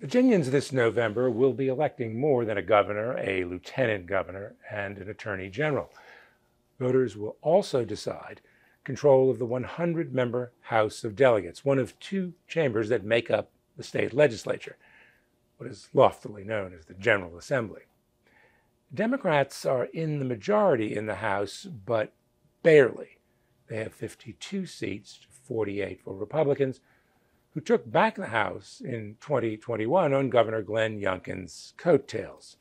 Virginians this November will be electing more than a governor, a lieutenant governor, and an attorney general. Voters will also decide control of the 100-member House of Delegates, one of two chambers that make up the state legislature, what is loftily known as the General Assembly. Democrats are in the majority in the House, but barely. They have 52 seats to 48 for Republicans, who took back the House in 2021 on Governor Glenn Youngkin's coattails.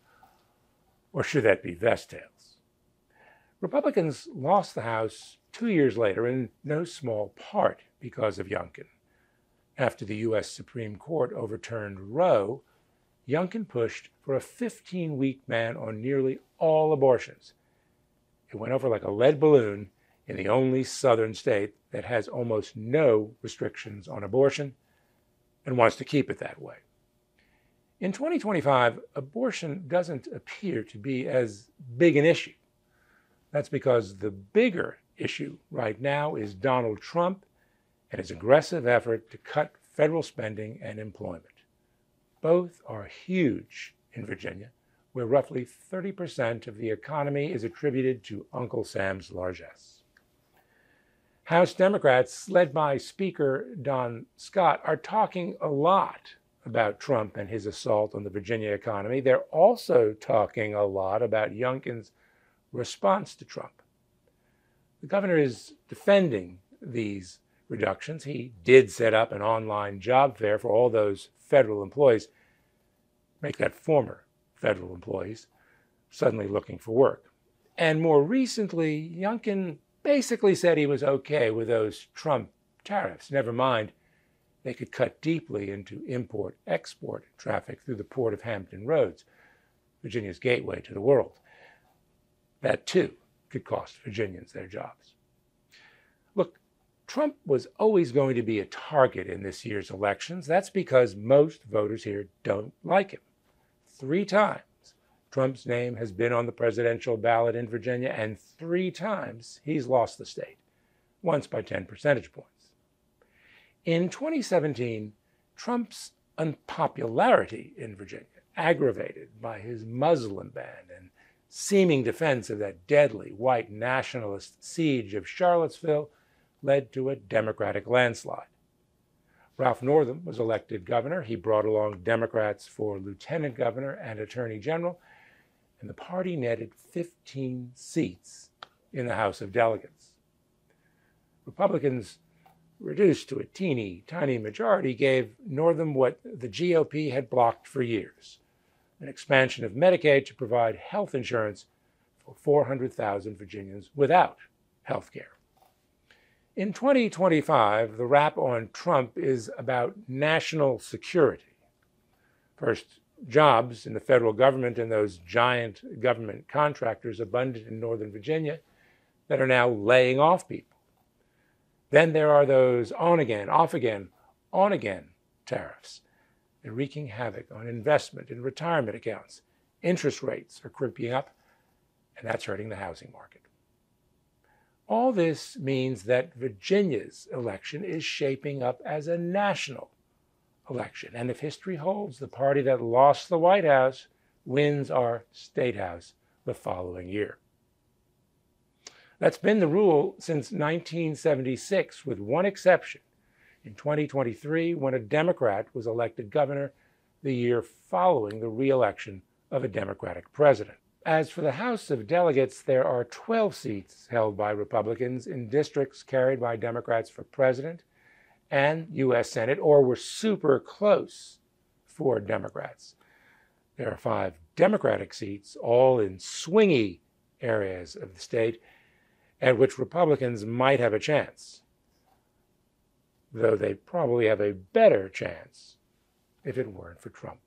Or should that be vest tails? Republicans lost the House 2 years later, in no small part because of Youngkin. After the U.S. Supreme Court overturned Roe, Youngkin pushed for a 15-week ban on nearly all abortions. It went over like a lead balloon in the only southern state that has almost no restrictions on abortion and wants to keep it that way. In 2025, abortion doesn't appear to be as big an issue. That's because the bigger issue right now is Donald Trump and his aggressive effort to cut federal spending and employment. Both are huge in Virginia, where roughly 30% of the economy is attributed to Uncle Sam's largesse. House Democrats, led by Speaker Don Scott, are talking a lot about Trump and his assault on the Virginia economy. They're also talking a lot about Youngkin's response to Trump. The governor is defending these reductions. He did set up an online job fair for all those federal employees, make that former federal employees, suddenly looking for work. And more recently, Youngkin basically said he was okay with those Trump tariffs. Never mind, they could cut deeply into import-export traffic through the port of Hampton Roads, Virginia's gateway to the world. That, too, could cost Virginians their jobs. Look, Trump was always going to be a target in this year's elections. That's because most voters here don't like him. 3 times Trump's name has been on the presidential ballot in Virginia, and 3 times he's lost the state, once by 10 percentage points. In 2017, Trump's unpopularity in Virginia, aggravated by his Muslim ban and seeming defense of that deadly white nationalist siege of Charlottesville, led to a Democratic landslide. Ralph Northam was elected governor. He brought along Democrats for lieutenant governor and attorney general, and the party netted 15 seats in the House of Delegates. Republicans, reduced to a teeny tiny majority, gave Northam what the GOP had blocked for years: an expansion of Medicaid to provide health insurance for 400,000 Virginians without health care. In 2025, the rap on Trump is about national security. First, jobs in the federal government and those giant government contractors abundant in Northern Virginia that are now laying off people. Then there are those on-again, off-again, on-again tariffs. They're wreaking havoc on investment and retirement accounts. Interest rates are creeping up, and that's hurting the housing market. All this means that Virginia's election is shaping up as a national election. And if history holds, the party that lost the White House wins our state house the following year. That's been the rule since 1976, with one exception: in 2023, when a Democrat was elected governor the year following the re-election of a Democratic president. As for the House of Delegates, there are 12 seats held by Republicans in districts carried by Democrats for president and U.S. Senate, or were super close for Democrats. There are 5 Democratic seats, all in swingy areas of the state, at which Republicans might have a chance, though they probably have a better chance if it weren't for Trump.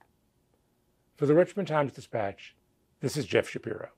For the Richmond Times-Dispatch, this is Jeff Shapiro.